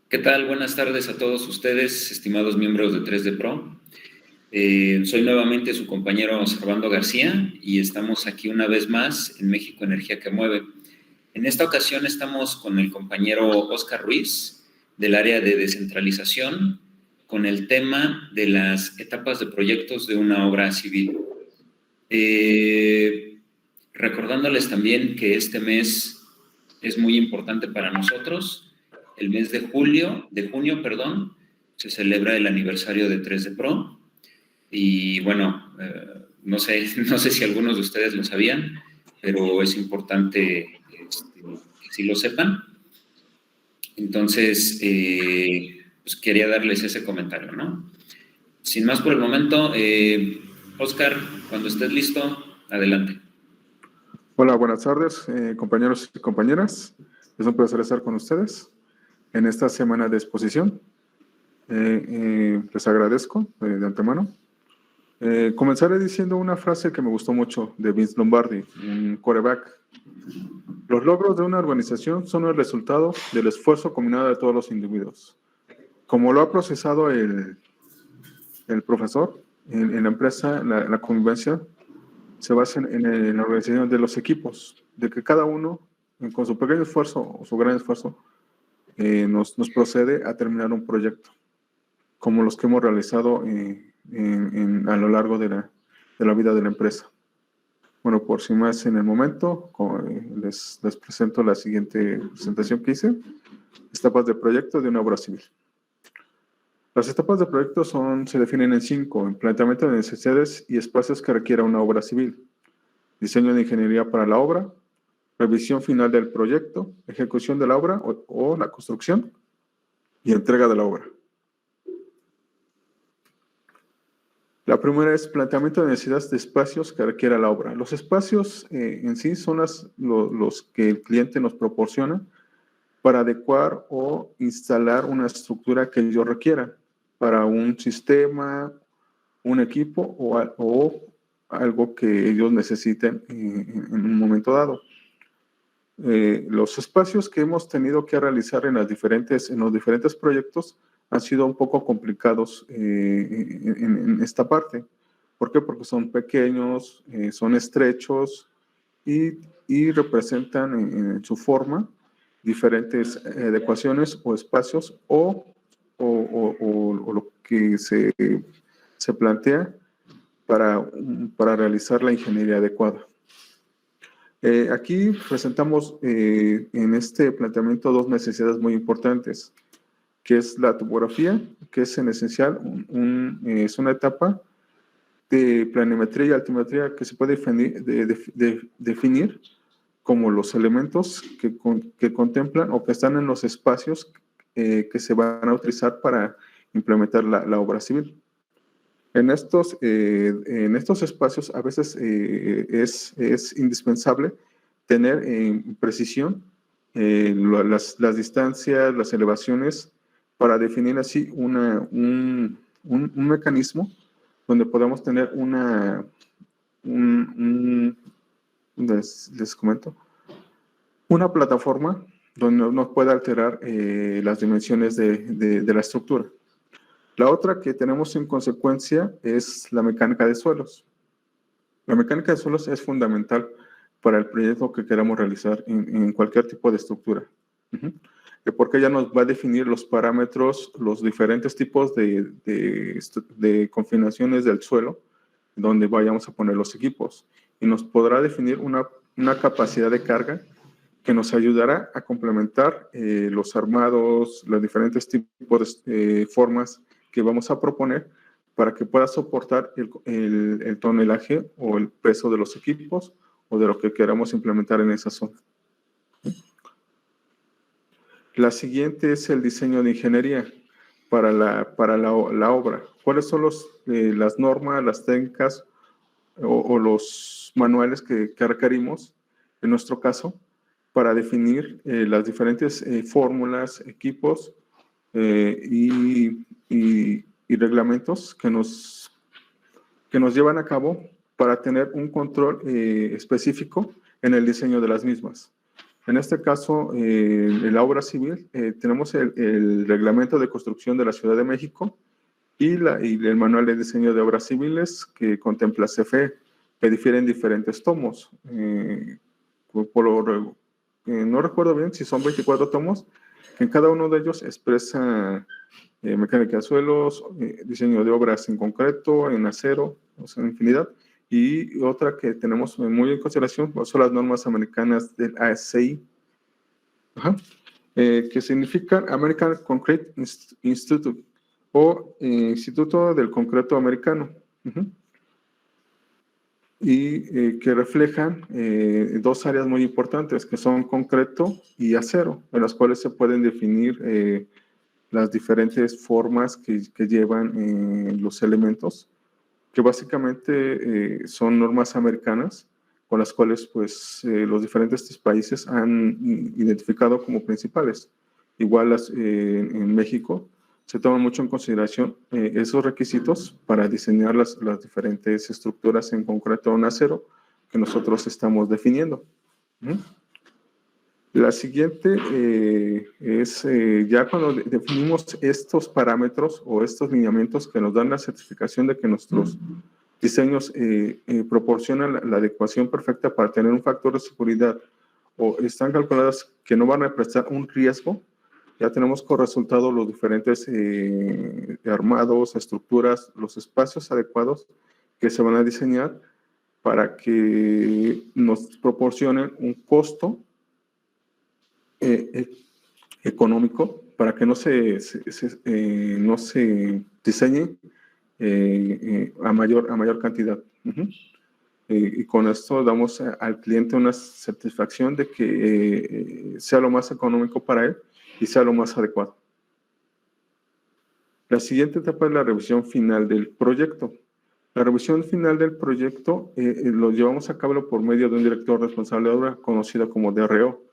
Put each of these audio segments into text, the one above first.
¿Qué tal? Buenas tardes a todos ustedes, estimados miembros de 3D Pro. Soy nuevamente su compañero Servando García y estamos aquí una vez más en México Energía que Mueve. En esta ocasión estamos con el compañero Oscar Ruiz del área de descentralización con el tema de las etapas de proyectos de una obra civil. Recordándoles también que este mes es muy importante para nosotros. El mes de junio, se celebra el aniversario de 3D Pro. Y bueno, no sé si algunos de ustedes lo sabían, pero es importante que sí lo sepan. Entonces, pues quería darles ese comentario, ¿no? Sin más por el momento, Oscar, cuando estés listo, adelante. Hola, buenas tardes, compañeros y compañeras. Es un placer estar con ustedes en esta semana de exposición. Les agradezco de antemano. Comenzaré diciendo una frase que me gustó mucho de Vince Lombardi, un quarterback. Los logros de una organización son el resultado del esfuerzo combinado de todos los individuos. Como lo ha procesado el profesor, en la empresa, la convivencia se basa en la organización de los equipos, de que cada uno, con su pequeño esfuerzo o su gran esfuerzo, nos procede a terminar un proyecto, como los que hemos realizado a lo largo de la vida de la empresa. Bueno, por sin más en el momento, les presento la siguiente presentación que hice, etapas de proyecto de una obra civil. Las etapas de proyecto se definen en 5, planteamiento de necesidades y espacios que requiera una obra civil, diseño de ingeniería para la obra, revisión final del proyecto, ejecución de la obra o la construcción y entrega de la obra. La primera es planteamiento de necesidades de espacios que requiera la obra. Los espacios en sí son los que el cliente nos proporciona para adecuar o instalar una estructura que yo requiera para un sistema, un equipo o algo que ellos necesiten en un momento dado. Los espacios que hemos tenido que realizar en los diferentes proyectos han sido un poco complicados en esta parte. ¿Por qué? Porque son pequeños, son estrechos y representan en su forma diferentes adecuaciones o espacios o lo que se plantea para realizar la ingeniería adecuada. Aquí presentamos en este planteamiento dos necesidades muy importantes, que es la topografía, que es en esencial es una etapa de planimetría y altimetría que se puede definir como los elementos que contemplan o que están en los espacios que se van a utilizar para implementar la obra civil. En estos espacios a veces es indispensable tener en precisión las distancias, las elevaciones, para definir así un mecanismo donde podamos tener les comento, una plataforma donde no nos pueda alterar las dimensiones de la estructura. La otra que tenemos en consecuencia es la mecánica de suelos. La mecánica de suelos es fundamental para el proyecto que queramos realizar en cualquier tipo de estructura. Porque ella nos va a definir los parámetros, los diferentes tipos de confinaciones del suelo donde vayamos a poner los equipos. Y nos podrá definir una capacidad de carga que nos ayudará a complementar los armados, los diferentes tipos de formas que vamos a proponer para que pueda soportar el tonelaje o el peso de los equipos o de lo que queramos implementar en esa zona. La siguiente es el diseño de ingeniería para la obra. ¿Cuáles son las normas, las técnicas o los manuales que requerimos, en nuestro caso, para definir las diferentes fórmulas, equipos y reglamentos que nos llevan a cabo para tener un control específico en el diseño de las mismas? En este caso, en la obra civil, tenemos el reglamento de construcción de la Ciudad de México y el manual de diseño de obras civiles que contempla CFE, que difieren diferentes tomos. No recuerdo bien si son 24 tomos, que en cada uno de ellos expresa mecánica de suelos, diseño de obras en concreto, en acero, o sea, infinidad. Y otra que tenemos muy en consideración son las normas americanas del ASCI, que significan American Concrete Institute o Instituto del Concreto Americano. Y que reflejan dos áreas muy importantes, que son concreto y acero, en las cuales se pueden definir las diferentes formas que llevan los elementos, que básicamente son normas americanas, con las cuales pues, los diferentes países han identificado como principales. Igual en México se toman mucho en consideración esos requisitos para diseñar las diferentes estructuras en concreto o en acero que nosotros estamos definiendo. La siguiente es ya cuando definimos estos parámetros o estos lineamientos que nos dan la certificación de que nuestros diseños proporcionan la adecuación perfecta para tener un factor de seguridad o están calculadas que no van a representar un riesgo, ya tenemos como resultado los diferentes armados, estructuras, los espacios adecuados que se van a diseñar para que nos proporcionen un costo económico para que no se diseñe a mayor cantidad. Y con esto damos al cliente una satisfacción de que sea lo más económico para él y sea lo más adecuado. La siguiente etapa es la revisión final del proyecto. La revisión final del proyecto lo llevamos a cabo por medio de un director responsable de obra conocido como DRO.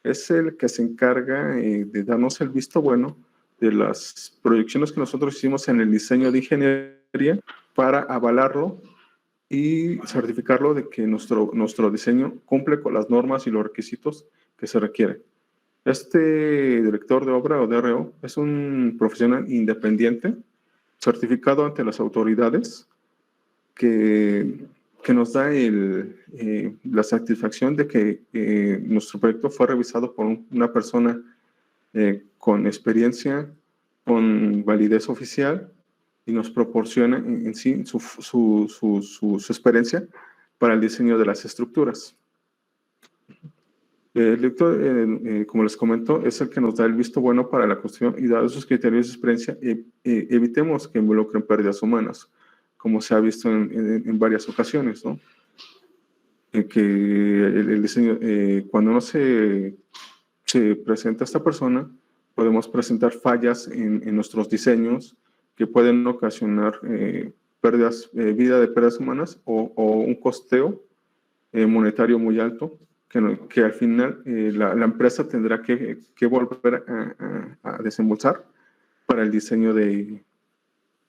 Es el que se encarga de darnos el visto bueno de las proyecciones que nosotros hicimos en el diseño de ingeniería para avalarlo y certificarlo de que nuestro diseño cumple con las normas y los requisitos que se requieren. Este director de obra o DRO es un profesional independiente, certificado ante las autoridades, que nos da la satisfacción de que nuestro proyecto fue revisado por una persona con experiencia, con validez oficial, y nos proporciona en sí su experiencia para el diseño de las estructuras. El director, como les comento, es el que nos da el visto bueno para la construcción y dado sus criterios de experiencia, evitemos que involucren pérdidas humanas, como se ha visto en varias ocasiones, ¿no? Que el diseño, cuando no se presenta esta persona, podemos presentar fallas en nuestros diseños que pueden ocasionar vida de pérdidas humanas o un costeo monetario muy alto, que al final la empresa tendrá que volver a desembolsar para el diseño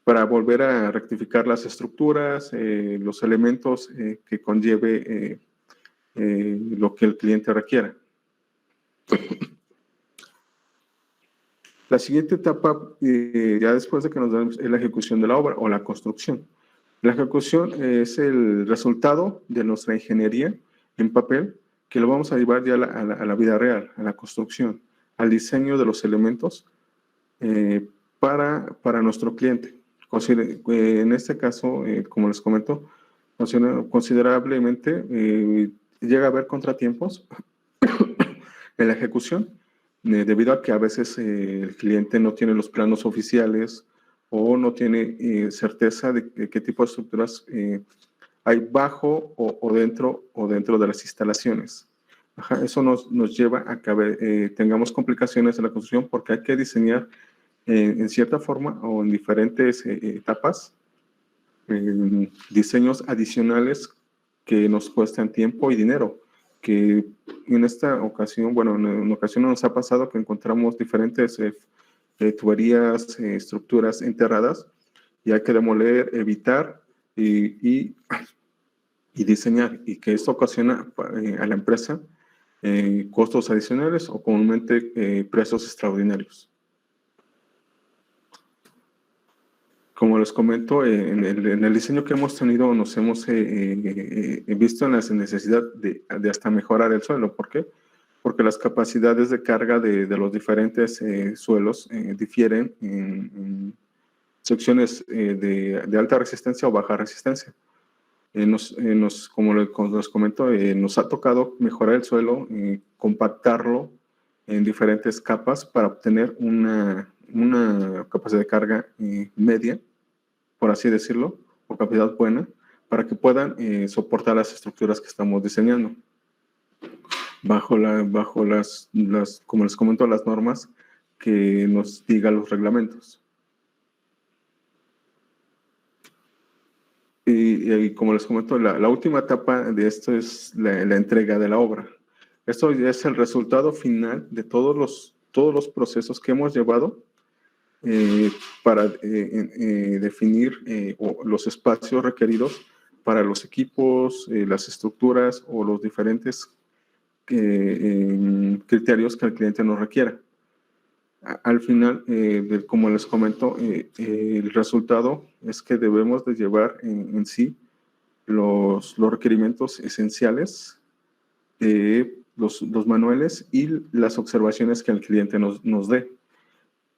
para volver a rectificar las estructuras, los elementos que conlleve lo que el cliente requiera. La siguiente etapa, ya después de que nos dan, es la ejecución de la obra o la construcción. La ejecución es el resultado de nuestra ingeniería en papel, que lo vamos a llevar ya a la vida real, a la construcción, al diseño de los elementos para nuestro cliente. En este caso, como les comento, considerablemente llega a haber contratiempos en la ejecución, debido a que a veces el cliente no tiene los planos oficiales o no tiene certeza de qué tipo de estructuras hay bajo o dentro de las instalaciones. Eso nos lleva a que tengamos complicaciones en la construcción porque hay que diseñar en cierta forma o en diferentes etapas diseños adicionales que nos cuestan tiempo y dinero, que en esta ocasión, bueno, en ocasiones nos ha pasado que encontramos diferentes tuberías, estructuras enterradas y hay que demoler, evitar y diseñar, y que esto ocasiona a la empresa costos adicionales o comúnmente precios extraordinarios. Como les comento, en el diseño que hemos tenido nos hemos visto en la necesidad de hasta mejorar el suelo. ¿Por qué? Porque las capacidades de carga de los diferentes suelos difieren en secciones de alta resistencia o baja resistencia. Como les comento, nos ha tocado mejorar el suelo, compactarlo en diferentes capas para obtener una capacidad de carga media, por así decirlo, o capacidad buena, para que puedan soportar las estructuras que estamos diseñando. Bajo las, como les comento, las normas que nos digan los reglamentos. Y como les comento, la última etapa de esto es la entrega de la obra. Esto ya es el resultado final de todos los procesos que hemos llevado para definir los espacios requeridos para los equipos, las estructuras o los diferentes criterios que el cliente nos requiera. Al final, como les comento, el resultado es que debemos de llevar en sí los requerimientos esenciales, los manuales y las observaciones que el cliente nos dé,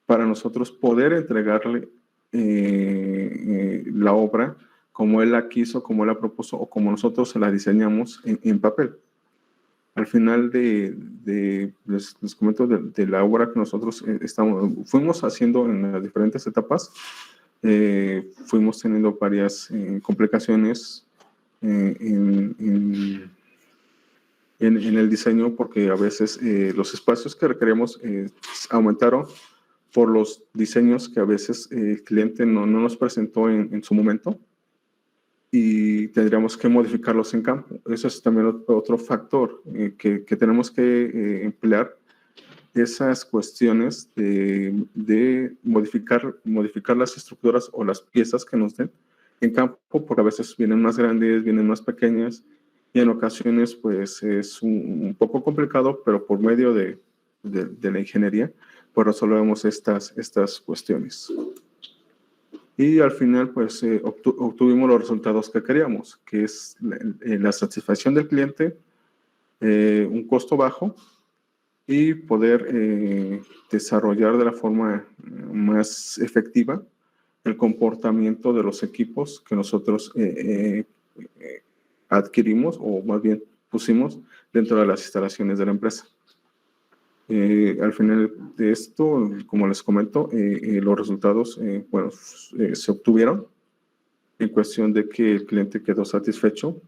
para nosotros poder entregarle la obra como él la quiso, como él la propuso o como nosotros se la diseñamos en papel. Al final les comento de la obra que nosotros fuimos haciendo en las diferentes etapas, fuimos teniendo varias complicaciones en el diseño, porque a veces los espacios que requeríamos aumentaron por los diseños que a veces el cliente no nos presentó en su momento, y tendríamos que modificarlos en campo. Eso es también otro factor que tenemos que emplear, esas cuestiones de modificar las estructuras o las piezas que nos den en campo, porque a veces vienen más grandes, vienen más pequeñas, y en ocasiones pues es un poco complicado, pero por medio de la ingeniería pues resolvemos estas cuestiones. Y al final, pues, obtuvimos los resultados que queríamos, que es la satisfacción del cliente, un costo bajo y poder desarrollar de la forma más efectiva el comportamiento de los equipos que nosotros adquirimos, o más bien pusimos dentro de las instalaciones de la empresa. Al final de esto, como les comento, los resultados se obtuvieron en cuestión de que el cliente quedó satisfecho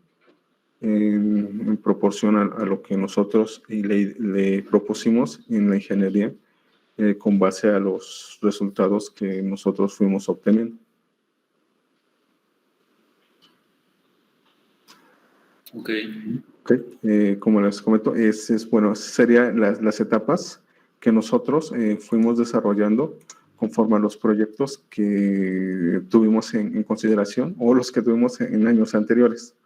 en proporción a lo que nosotros le propusimos en la ingeniería, con base a los resultados que nosotros fuimos obteniendo. Okay. Como les comento, serían las etapas que nosotros fuimos desarrollando conforme a los proyectos que tuvimos en consideración o los que tuvimos en años anteriores.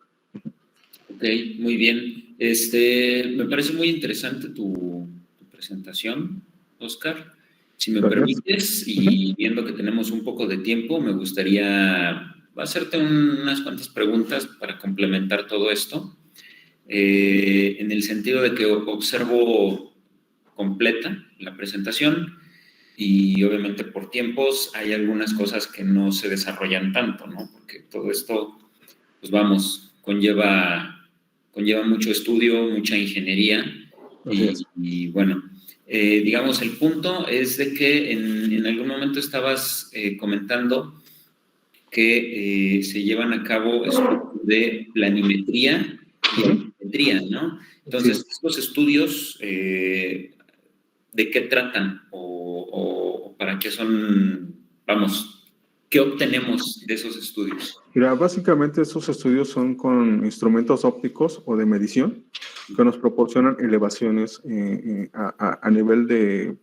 Ok, muy bien. Me parece muy interesante tu presentación, Oscar. Si me permites, y viendo que tenemos un poco de tiempo, me gustaría hacerte unas cuantas preguntas para complementar todo esto, en el sentido de que observo completa la presentación y obviamente por tiempos hay algunas cosas que no se desarrollan tanto, ¿no? Porque todo esto, pues vamos, conlleva mucho estudio, mucha ingeniería y bueno, digamos, el punto es de que en algún momento estabas comentando que se llevan a cabo estudios de planimetría y altimetría, ¿no? Entonces, estos estudios, ¿de qué tratan o para qué son, vamos, qué obtenemos de esos estudios? Mira, básicamente esos estudios son con instrumentos ópticos o de medición que nos proporcionan elevaciones a nivel de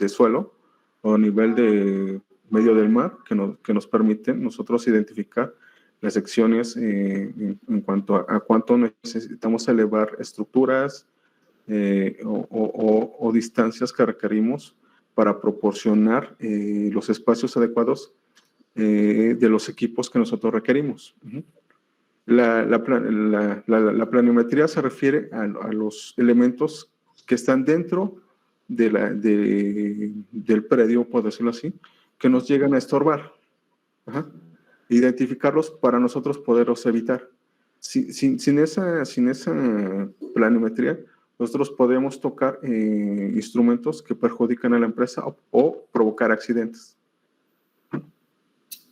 suelo o a nivel de medio del mar, que nos permiten nosotros identificar las secciones en cuanto a cuánto necesitamos elevar estructuras, o distancias que requerimos para proporcionar los espacios adecuados de los equipos que nosotros requerimos. La planimetría se refiere a los elementos que están dentro del predio, por decirlo así, que nos llegan a estorbar. Identificarlos para nosotros poderlos evitar. Sin esa planimetría, nosotros podemos tocar instrumentos que perjudican a la empresa o provocar accidentes.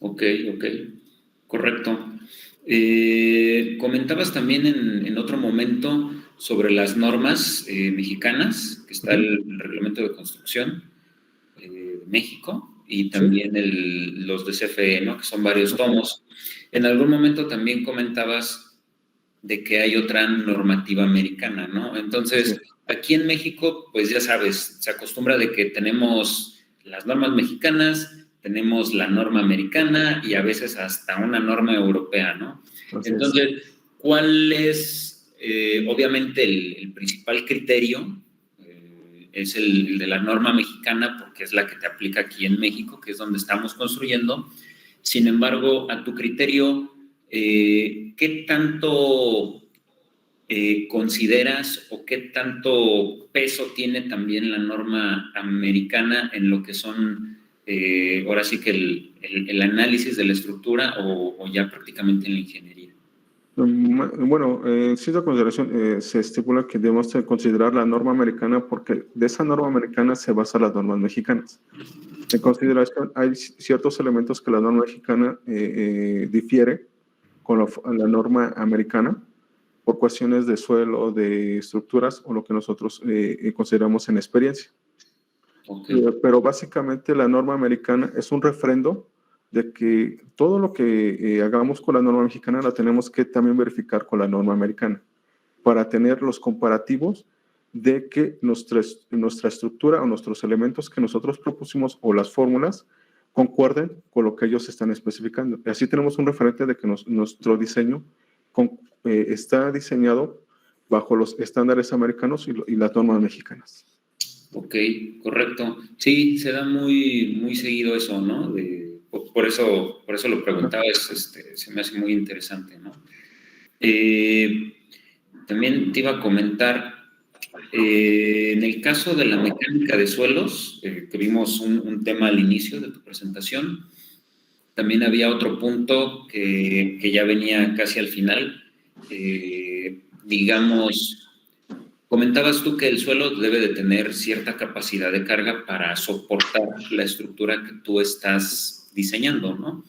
Ok, correcto. Comentabas también en otro momento sobre las normas mexicanas, que está el Reglamento de Construcción de México y también los de CFE, ¿no? Que son varios tomos. En algún momento también comentabas de que hay otra normativa americana, ¿no? Entonces, aquí en México, pues ya sabes, se acostumbra de que tenemos las normas mexicanas, tenemos la norma americana y a veces hasta una norma europea, ¿no? Entonces, ¿cuál es, obviamente, el principal criterio? Es el de la norma mexicana, porque es la que te aplica aquí en México, que es donde estamos construyendo. Sin embargo, a tu criterio, ¿qué tanto consideras o qué tanto peso tiene también la norma americana en lo que son, ahora sí que el análisis de la estructura o ya prácticamente en la ingeniería? Bueno, en cierta consideración se estipula que debemos considerar la norma americana porque de esa norma americana se basan las normas mexicanas. En consideración, hay ciertos elementos que la norma mexicana difiere con la norma americana por cuestiones de suelo, de estructuras o lo que nosotros consideramos en experiencia. Pero básicamente la norma americana es un refrendo de que todo lo que hagamos con la norma mexicana la tenemos que también verificar con la norma americana para tener los comparativos de que nuestra estructura o nuestros elementos que nosotros propusimos o las fórmulas concuerden con lo que ellos están especificando. Y así tenemos un referente de que nuestro diseño está diseñado bajo los estándares americanos y las normas mexicanas. Ok, correcto. Sí, se da muy seguido eso, ¿no? Por eso lo preguntaba, se me hace muy interesante, ¿no? También te iba a comentar, en el caso de la mecánica de suelos, que vimos un tema al inicio de tu presentación, también había otro punto que ya venía casi al final. Digamos, comentabas tú que el suelo debe de tener cierta capacidad de carga para soportar la estructura que tú estás diseñando, ¿no?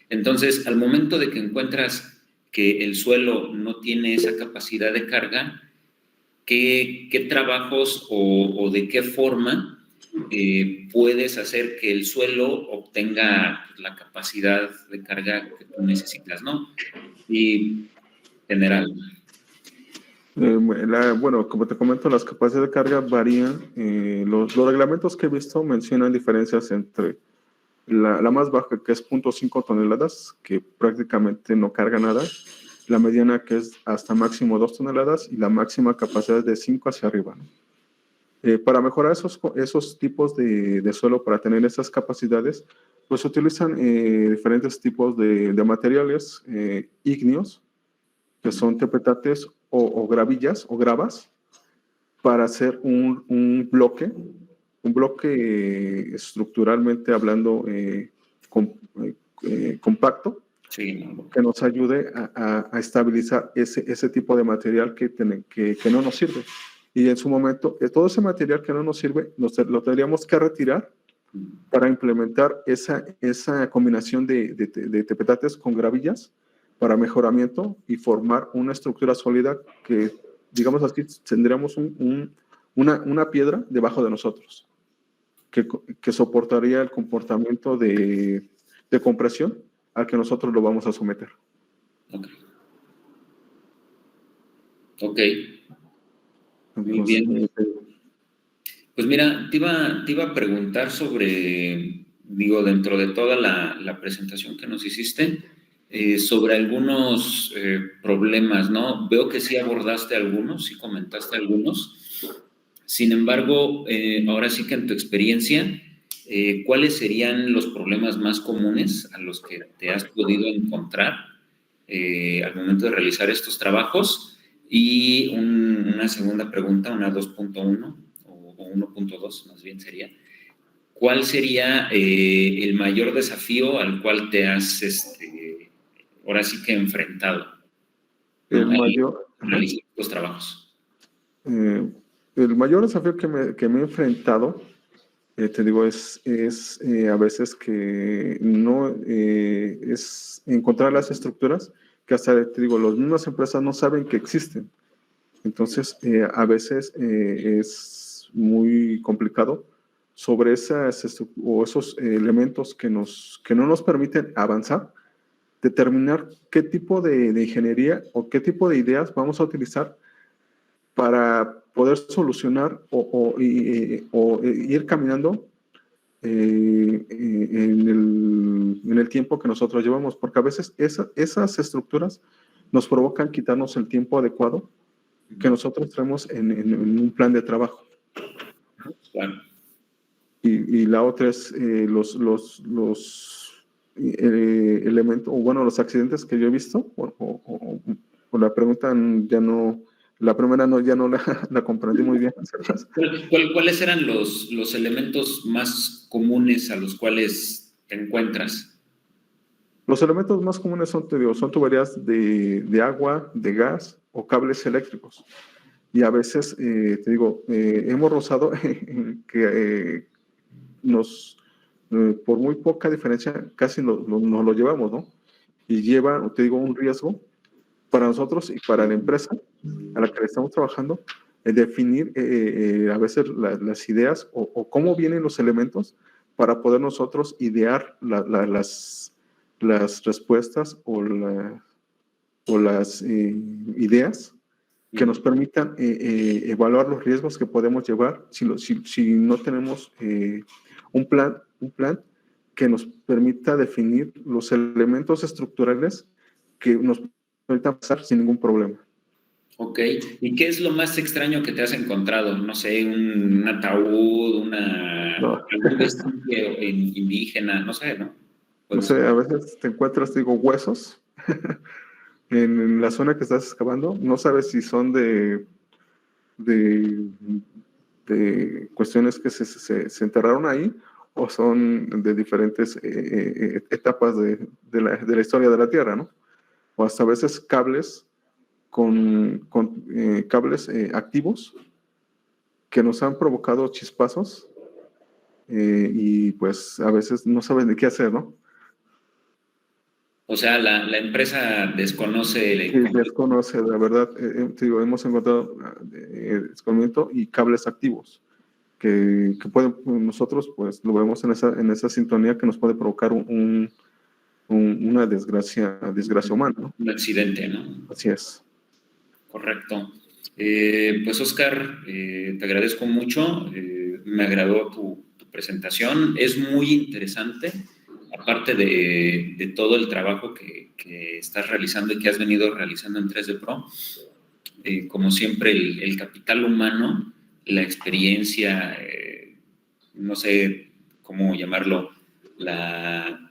Entonces, al momento de que encuentras que el suelo no tiene esa capacidad de carga, ¿qué trabajos o de qué forma puedes hacer que el suelo obtenga la capacidad de carga que tú necesitas, ¿no? Y general. Bueno, como te comento, las capacidades de carga varían. Los reglamentos que he visto mencionan diferencias entre la más baja, que es 0.5 toneladas, que prácticamente no carga nada, la mediana, que es hasta máximo 2 toneladas, y la máxima capacidad de 5 hacia arriba, ¿no? Para mejorar esos tipos de suelo, para tener esas capacidades, pues se utilizan diferentes tipos de materiales ígneos, que son tepetates o gravillas o gravas, para hacer un bloque estructuralmente hablando compacto, sí, que nos ayude a estabilizar ese tipo de material que no nos sirve. Y en su momento, todo ese material que no nos sirve, lo tendríamos que retirar para implementar esa combinación de tepetates con gravillas para mejoramiento y formar una estructura sólida que, digamos así, tendríamos una piedra debajo de nosotros que soportaría el comportamiento de compresión al que nosotros lo vamos a someter. Ok. Muy bien. Pues mira, te iba a preguntar sobre, dentro de toda la presentación que nos hiciste, sobre algunos problemas, ¿no? Veo que sí abordaste algunos, sí comentaste algunos, Sin embargo, ahora sí que en tu experiencia, ¿cuáles serían los problemas más comunes a los que te has podido encontrar al momento de realizar estos trabajos? Y una segunda pregunta, una 2.1 o 1.2 más bien sería, ¿cuál sería el mayor desafío al cual te has, ahora sí que enfrentado, ¿no? El mayor, Al realizar estos trabajos. el mayor desafío que me he enfrentado, te digo, es a veces que no es encontrar las estructuras que hasta, te digo, las mismas empresas no saben que existen. Entonces, a veces es muy complicado sobre esos elementos que no nos permiten avanzar, determinar qué tipo de ingeniería o qué tipo de ideas vamos a utilizar para poder solucionar o ir caminando en el tiempo que nosotros llevamos, porque a veces esas estructuras nos provocan quitarnos el tiempo adecuado que nosotros traemos en un plan de trabajo. Claro. Y la otra es los elementos, o bueno, los accidentes que yo he visto, o la pregunta ya no, la primera no, ya no la comprendí muy bien. ¿Cuáles eran los elementos más comunes a los cuales te encuentras? Los elementos más comunes son, te digo, son tuberías de agua, de gas o cables eléctricos. Y a veces, te digo, hemos rozado que por muy poca diferencia, casi nos lo llevamos, ¿no? Y lleva, te digo, un riesgo para nosotros y para la empresa a la que le estamos trabajando, definir a veces las ideas o cómo vienen los elementos para poder nosotros idear las respuestas o las ideas que nos permitan evaluar los riesgos que podemos llevar si no tenemos un plan que nos permita definir los elementos estructurales que nos permitan pasar sin ningún problema. Ok. ¿Y qué es lo más extraño que te has encontrado? No sé, un ataúd, algún vestigio indígena, no sé, ¿no? No sé, a veces te encuentras, digo, huesos en la zona que estás excavando. No sabes si son de cuestiones que se enterraron ahí o son de diferentes etapas de la historia de la Tierra, ¿no? O hasta a veces cables con cables activos que nos han provocado chispazos y pues a veces no saben de qué hacer, ¿no? O sea, la empresa desconoce... Sí, desconoce, la verdad, te digo, hemos encontrado desconocimiento y cables activos que pueden, nosotros pues lo vemos en esa sintonía que nos puede provocar una desgracia humana, ¿no? Un accidente, ¿no? Así es. Correcto. Pues Oscar, te agradezco mucho, me agradó tu presentación, es muy interesante, aparte de todo el trabajo que estás realizando y que has venido realizando en 3D Pro, como siempre el capital humano, la experiencia, no sé cómo llamarlo, la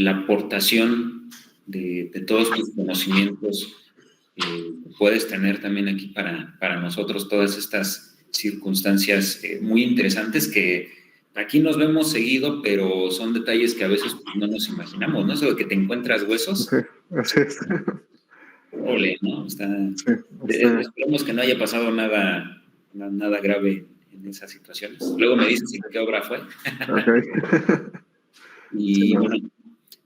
aportación de todos tus conocimientos puedes tener también aquí para nosotros todas estas circunstancias muy interesantes que aquí nos vemos seguido, pero son detalles que a veces no nos imaginamos, ¿no? Eso de que te encuentras huesos. Sí, así es. Ole, ¿no? Sí, Esperemos que no haya pasado nada grave en esas situaciones. Luego me dices qué obra fue. Okay. Y Sí, bueno,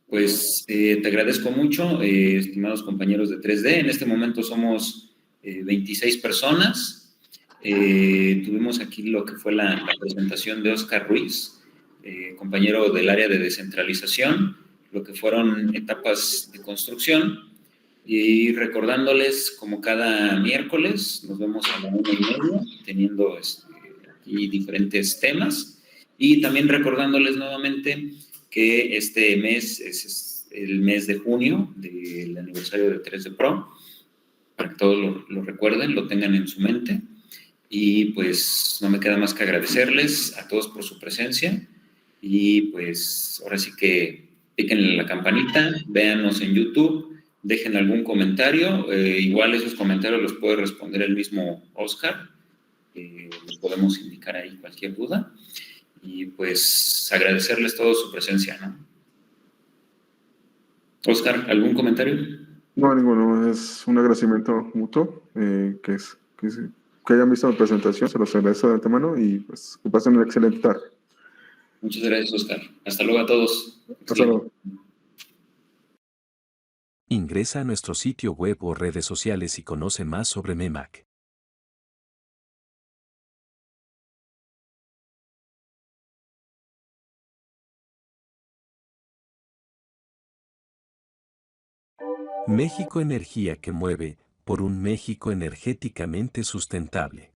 pues te agradezco mucho, estimados compañeros de 3D. En este momento somos 26 personas. Tuvimos aquí lo que fue la presentación de Oscar Ruiz, compañero del área de descentralización, lo que fueron etapas de construcción. Y recordándoles, como cada miércoles, nos vemos a la 1:30, teniendo aquí diferentes temas. Y también recordándoles nuevamente que este mes es el mes de junio del aniversario de 3D Pro, para que todos lo recuerden, lo tengan en su mente. y pues no me queda más que agradecerles a todos por su presencia y pues ahora sí que píquenle la campanita, véanos en YouTube, dejen algún comentario, igual esos comentarios los puede responder el mismo Oscar, les podemos indicar ahí cualquier duda y pues agradecerles toda su presencia, ¿no? Oscar, ¿algún comentario? No, ninguno, es un agradecimiento mutuo, que hayan visto mi presentación, se los agradezco de antemano y pues que pasen una excelente tarde. Muchas gracias, Oscar. Hasta luego a todos. Hasta luego. Ingresa a nuestro sitio web o redes sociales y conoce más sobre MEMAC. México Energía que mueve, por un México energéticamente sustentable.